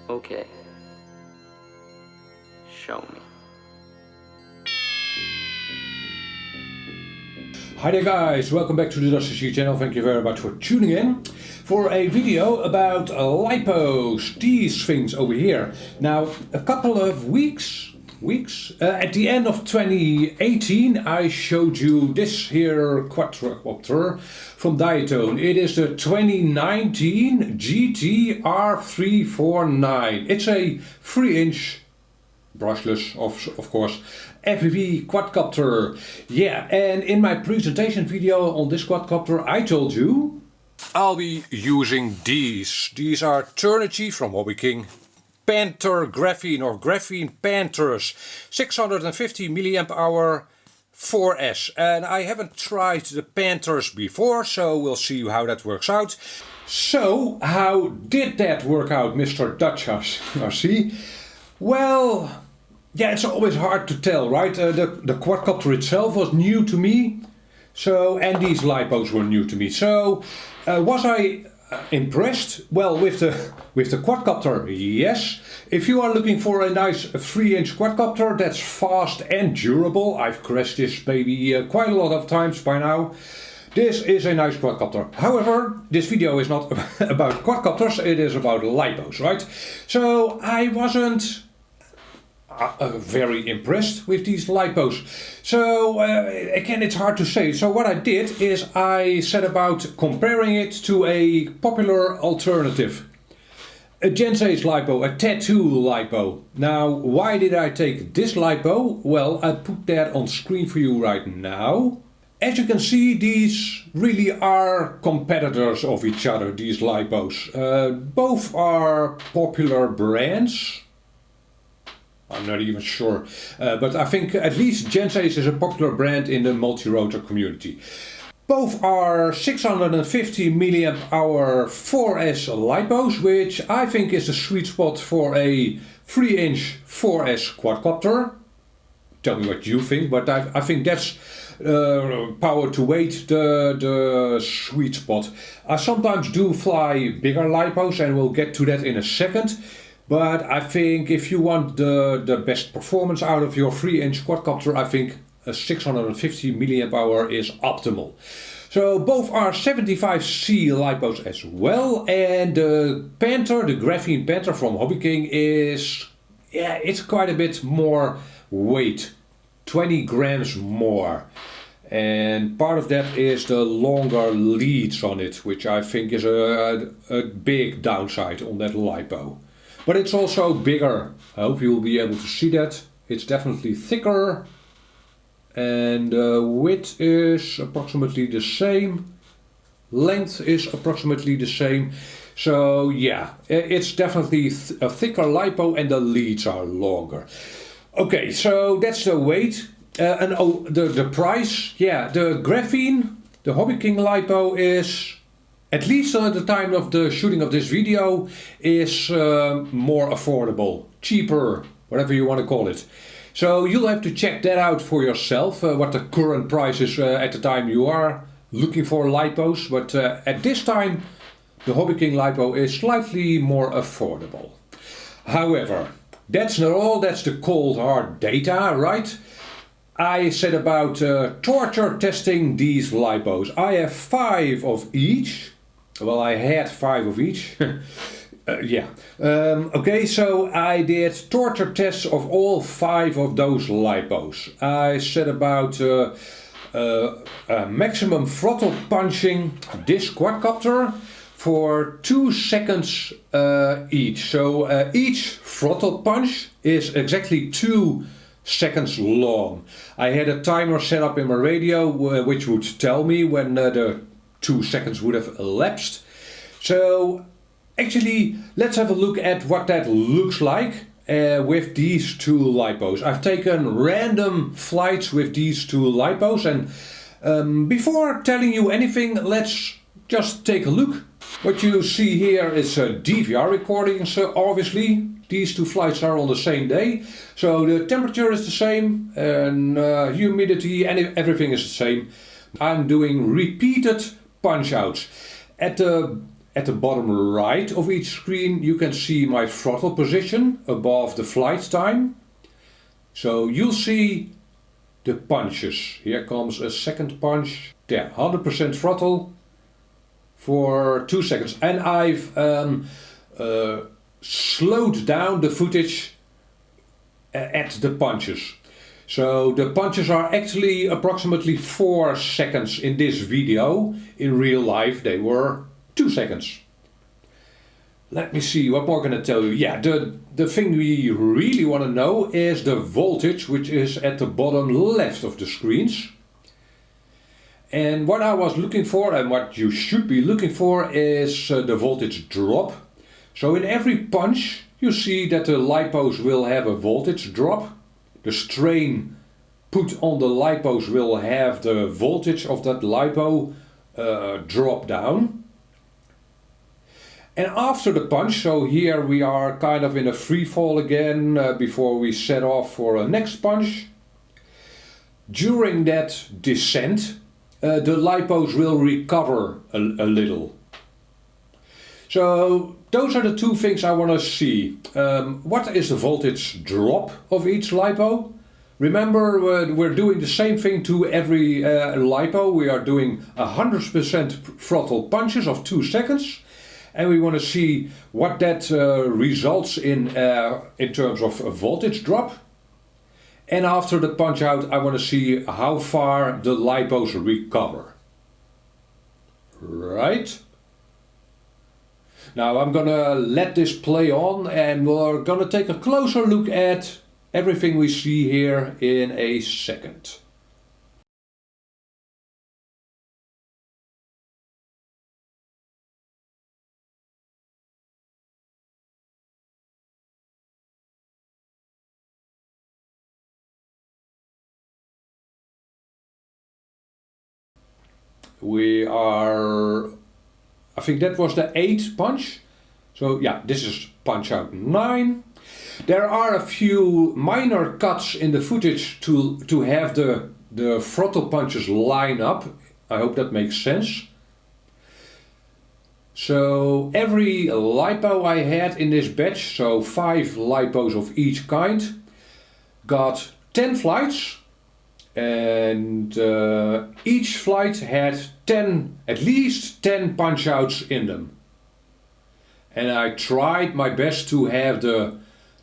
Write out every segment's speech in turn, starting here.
Okay. Show me. Hi there guys, welcome back to the GensAce channel. Thank you very much for tuning in for a video about lipos, these things over here. Now, a couple of weeks at the end of 2018 I showed you this here quadcopter from Diatone. It is the 2019 GT-R349. It's a 3-inch brushless, of course, FPV quadcopter. Yeah, and in my presentation video on this quadcopter I told you I'll be using these. These are Turnigy from HobbyKing Panther Graphene or Graphene Panthers 650 milliamp hour 4S. And I haven't tried the Panthers before, so we'll see how that works out. So, how did that work out, Mr. Dutchas? See? Well, yeah, it's always hard to tell, right? The quadcopter itself was new to me, so, and these lipos were new to me. So, was I impressed? Well, with the quadcopter, yes. If you are looking for a nice 3-inch quadcopter that's fast and durable, I've crashed this baby quite a lot of times by now. This is a nice quadcopter. However, this video is not about quadcopters, it is about lipos, right? So I wasn't very impressed with these lipos. So again, it's hard to say. So what I did is I set about comparing it to a popular alternative. A GensAce lipo, a Tattu lipo. Now, why did I take this lipo? Well, I put that on screen for you right now. As you can see, these really are competitors of each other, these lipos. Both are popular brands. I'm not even sure, but I think at least GensAce is a popular brand in the multi-rotor community. Both are 650 milliamp hour 4S lipos, which I think is the sweet spot for a 3-inch 4S quadcopter. Tell me what you think, but I think that's power to weight, the sweet spot. I sometimes do fly bigger lipos, and we'll get to that in a second. But I think if you want the best performance out of your 3-inch quadcopter, I think a 650 milliamp hour is optimal. So both are 75C lipos as well, and the Panther, the Graphene Panther from HobbyKing is, yeah, it's quite a bit more weight, 20 grams more. And part of that is the longer leads on it, which I think is a big downside on that lipo. But it's also bigger. I hope you will be able to see that. It's definitely thicker. And width is approximately the same. Length is approximately the same. So yeah, it's definitely a thicker lipo and the leads are longer. Okay, so that's the weight. And oh, the price. Yeah, the graphene, the HobbyKing lipo is, at least at the time of the shooting of this video, is more affordable, cheaper, whatever you want to call it. So you'll have to check that out for yourself, what the current price is at the time you are looking for lipos. But at this time, the HobbyKing lipo is slightly more affordable. However, that's not all, that's the cold hard data, right? I said about torture testing these lipos. I have 5 of each. Well, I had 5 of each. Yeah. Okay, so I did torture tests of all 5 of those lipos. I said about maximum throttle punching this quadcopter for 2 seconds each. So each throttle punch is exactly 2 seconds long. I had a timer set up in my radio which would tell me when the 2 seconds would have elapsed. So actually, let's have a look at what that looks like with these 2 lipos. I've taken random flights with these 2 lipos, and before telling you anything, let's just take a look. What you see here is DVR recordings, obviously. These 2 flights are on the same day, so the temperature is the same, and humidity and everything is the same. I'm doing repeated punch outs. At the at the bottom right of each screen you can see my throttle position above the flight time. So you'll see the punches. Here comes a second punch. There, 100% throttle for 2 seconds. And I've slowed down the footage at the punches. So the punches are actually approximately 4 seconds in this video. In real life they were 2 seconds. Let me see, what more can I tell you? Yeah, the thing we really want to know is the voltage, which is at the bottom left of the screens. And what I was looking for, and what you should be looking for, is the voltage drop. So in every punch you see that the lipos will have a voltage drop. The strain put on the lipos will have the voltage of that lipo drop down. And after the punch, so here we are kind of in a free fall again before we set off for a next punch. During that descent, the lipos will recover a little. So those are the two things I want to see. What is the voltage drop of each lipo? Remember, we're doing the same thing to every lipo. We are doing 100% throttle punches of 2 seconds. And we want to see what that results in terms of a voltage drop. And after the punch out, I want to see how far the lipos recover. Right? Now I'm gonna let this play on and we're gonna take a closer look at everything we see here in a second. We are, I think that was the 8th punch. So yeah, this is punch out 9. There are a few minor cuts in the footage to have the throttle punches line up. I hope that makes sense. So every lipo I had in this batch, so 5 lipos of each kind, got 10 flights. And each flight had at least 10 punch outs in them. And I tried my best to have the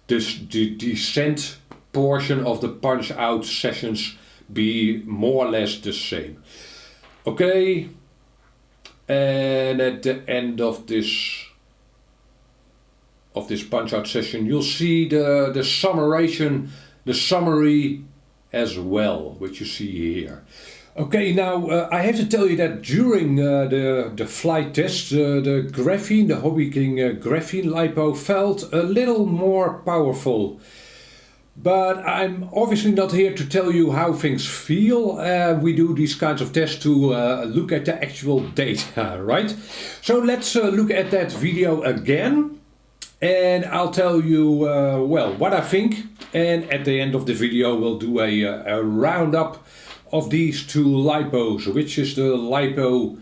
descent portion of the punch out sessions be more or less the same. Okay, and at the end of this punch out session you'll see the summary as well, which you see here. Okay, now I have to tell you that during the flight test, the HobbyKing graphene lipo felt a little more powerful. But I'm obviously not here to tell you how things feel. We do these kinds of tests to look at the actual data, right? So let's look at that video again. And I'll tell you, well, what I think. And at the end of the video we'll do a roundup of these 2 lipos, which is the lipo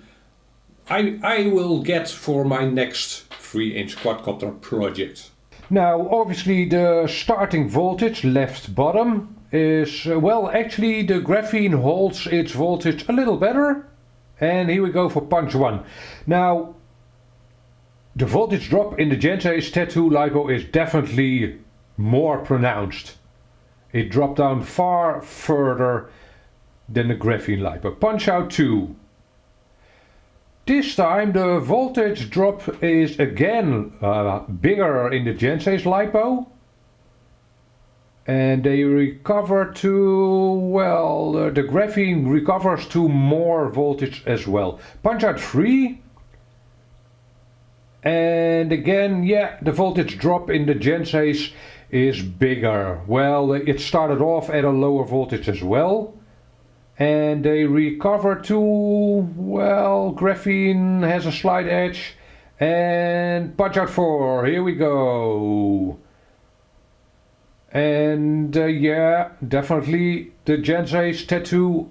I will get for my next 3-inch quadcopter project. Now obviously the starting voltage, left bottom, is, well, actually the graphene holds its voltage a little better. And here we go for punch 1. Now the voltage drop in the GensAce Tattu lipo is definitely more pronounced. It dropped down far further than the graphene lipo. Punch out 2. This time the voltage drop is again bigger in the GensAce lipo. And they recover to, well, the graphene recovers to more voltage as well. Punch out 3. And again, yeah, the voltage drop in the GensAce is bigger. Well, it started off at a lower voltage as well. And they recover to, well, graphene has a slight edge. And punch out 4, here we go. And yeah, definitely the GensAce Tattu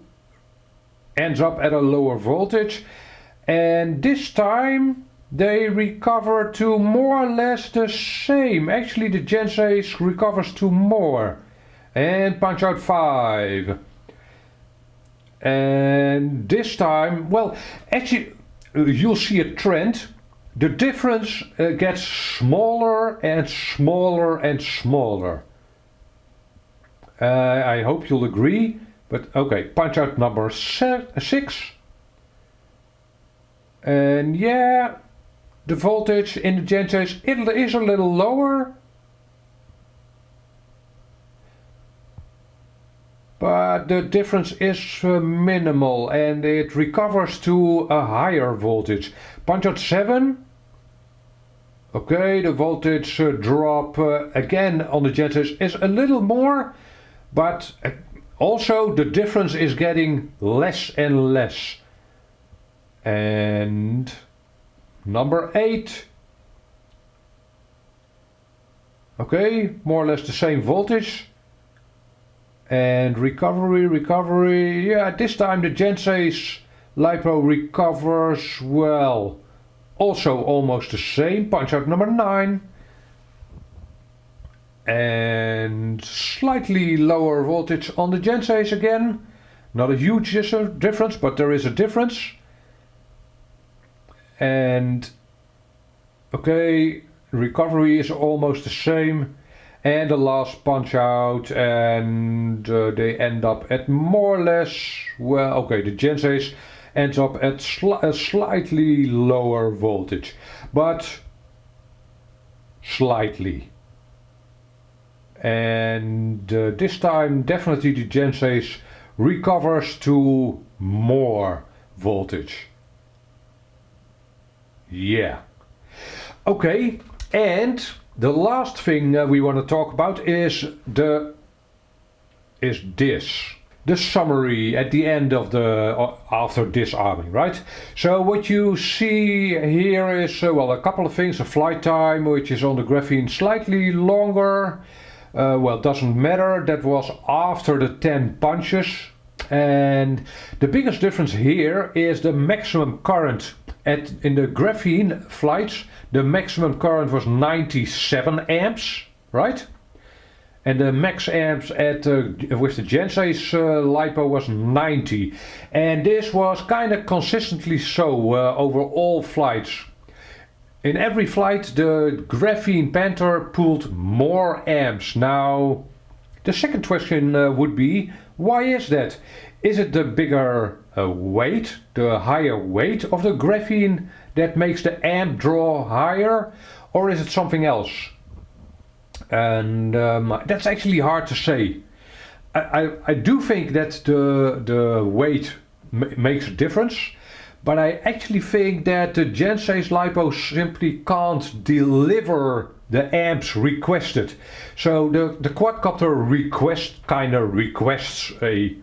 ends up at a lower voltage. And this time they recover to more or less the same. Actually, the GensAce recovers to more. And punch out 5. And this time, well, actually, you'll see a trend. The difference gets smaller and smaller and smaller. I hope you'll agree. But okay, punch out number 6. And yeah, the voltage in the GensAce it is a little lower. But the difference is minimal and it recovers to a higher voltage. Punch out 7. Okay, the voltage drop again on the GensAce is a little more, but also the difference is getting less and less. And number 8. Okay, more or less the same voltage. And recovery, yeah, this time the GensAce lipo recovers, well, also almost the same. Punch out number 9. And slightly lower voltage on the GensAce again. Not a huge difference, but there is a difference. And okay, recovery is almost the same. And the last punch out, and they end up at more or less, well, okay, the GensAce ends up at a slightly lower voltage, but slightly. And this time definitely the GensAce recovers to more voltage. Yeah. Okay, and the last thing we want to talk about is the summary at the end of the after disarming, right? So what you see here is well, a couple of things. A flight time, which is on the graphene slightly longer. Well, doesn't matter. That was after the 10 punches, and the biggest difference here is the maximum current. In the graphene flights, the maximum current was 97 amps, right? And the max amps with the GensAce lipo was 90. And this was kind of consistently so over all flights. In every flight, the Graphene Panther pulled more amps. Now, the second question would be, why is that? Is it the bigger weight, the higher weight of the graphene that makes the amp draw higher, or is it something else? And that's actually hard to say. I do think that the weight makes a difference, but I actually think that the GensAce lipo simply can't deliver the amps requested. So the quadcopter requests a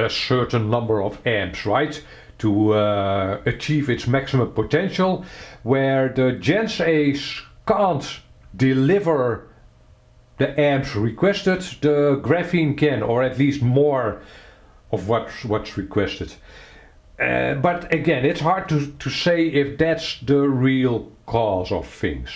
certain number of amps, right, to achieve its maximum potential, where the GensAce can't deliver the amps requested. The graphene can, or at least more of what's requested. But again, it's hard to say if that's the real cause of things.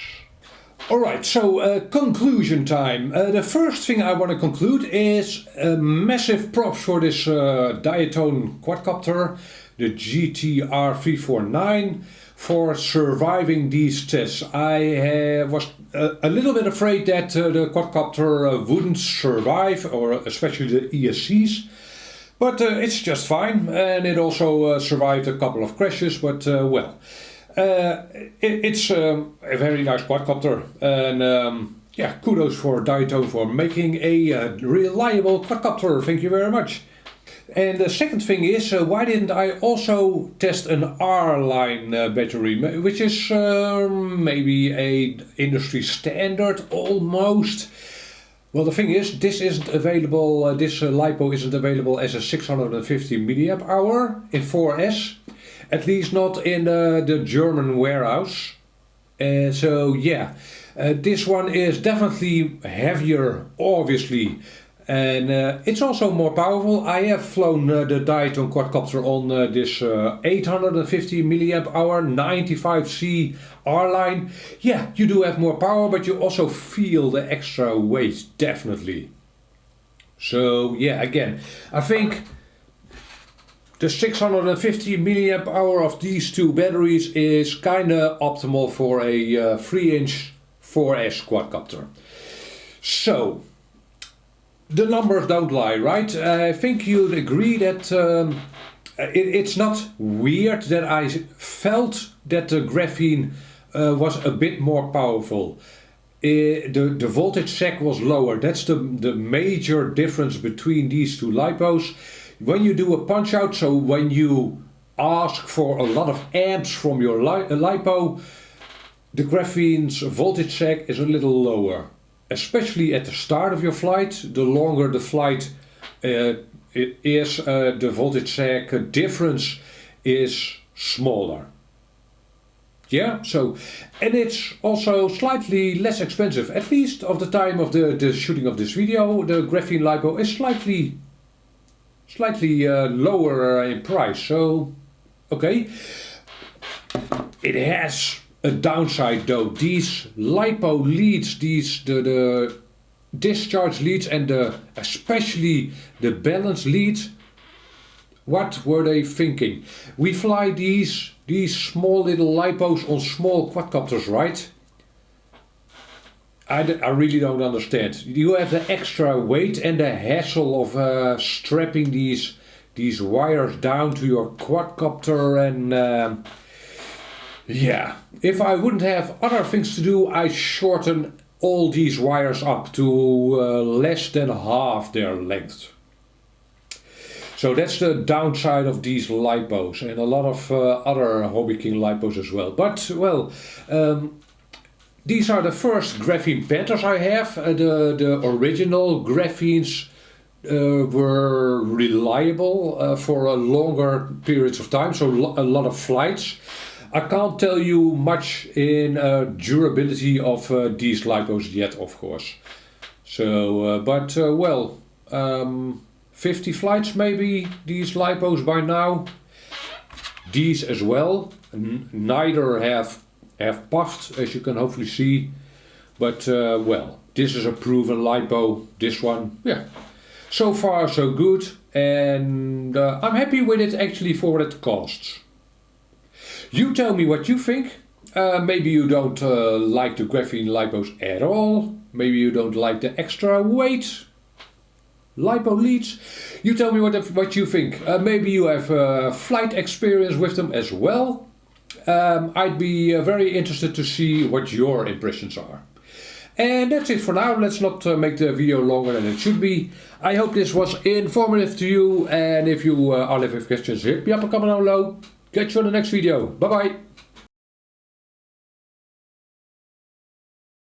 Alright, so conclusion time. The first thing I want to conclude is massive props for this diatone quadcopter, the GTR349, for surviving these tests. I was a little bit afraid that the quadcopter wouldn't survive, or especially the ESCs. But it's just fine, and it also survived a couple of crashes, but well. It's a very nice quadcopter, and yeah, kudos for Diatone for making a reliable quadcopter. Thank you very much. And the second thing is, why didn't I also test an R-line battery, which is maybe a industry standard almost. Well, the thing is, this isn't available. This lipo isn't available as a 650 milliamp hour in 4S. At least not in the German warehouse. So yeah, this one is definitely heavier, obviously. And it's also more powerful. I have flown the Diaton quadcopter on this 850 milliamp hour 95C R-line. Yeah, you do have more power, but you also feel the extra weight, definitely. So yeah, again, I think the 650 milliamp hour of these two batteries is kinda optimal for a 3-inch 4S quadcopter. So, the numbers don't lie, right? I think you'd agree that it's not weird that I felt that the graphene was a bit more powerful. The voltage sag was lower. That's the major difference between these two lipos. When you do a punch out, so when you ask for a lot of amps from your lipo, the graphene's voltage sag is a little lower. Especially at the start of your flight. The longer the flight it is, the voltage sag difference is smaller. Yeah, so, and it's also slightly less expensive. At least of the time of the shooting of this video, the graphene lipo is slightly lower in price. So, okay. It has a downside though. These lipo leads, the discharge leads and especially the balance leads, what were they thinking? We fly these small little lipos on small quadcopters, right? I really don't understand. You have the extra weight and the hassle of strapping these wires down to your quadcopter and yeah, if I wouldn't have other things to do, I shorten all these wires up to less than half their length. So that's the downside of these lipos and a lot of other HobbyKing lipos as well. But well, these are the first Graphene Panthers I have. The original graphenes were reliable for a longer periods of time, so a lot of flights. I can't tell you much in durability of these lipos yet, of course. So, but well, 50 flights maybe, these lipos by now. These as well. Neither have puffed, as you can hopefully see. But well, this is a proven lipo. This one, yeah. So far so good. And I'm happy with it actually for what it costs. You tell me what you think. Maybe you don't like the graphene lipos at all. Maybe you don't like the extra weight. Lipo leads. You tell me what you think. Maybe you have flight experience with them as well. I'd be very interested to see what your impressions are. And that's it for now. Let's not make the video longer than it should be. I hope this was informative to you. And if you are left with questions, hit me up a comment down below. Catch you on the next video. Bye bye.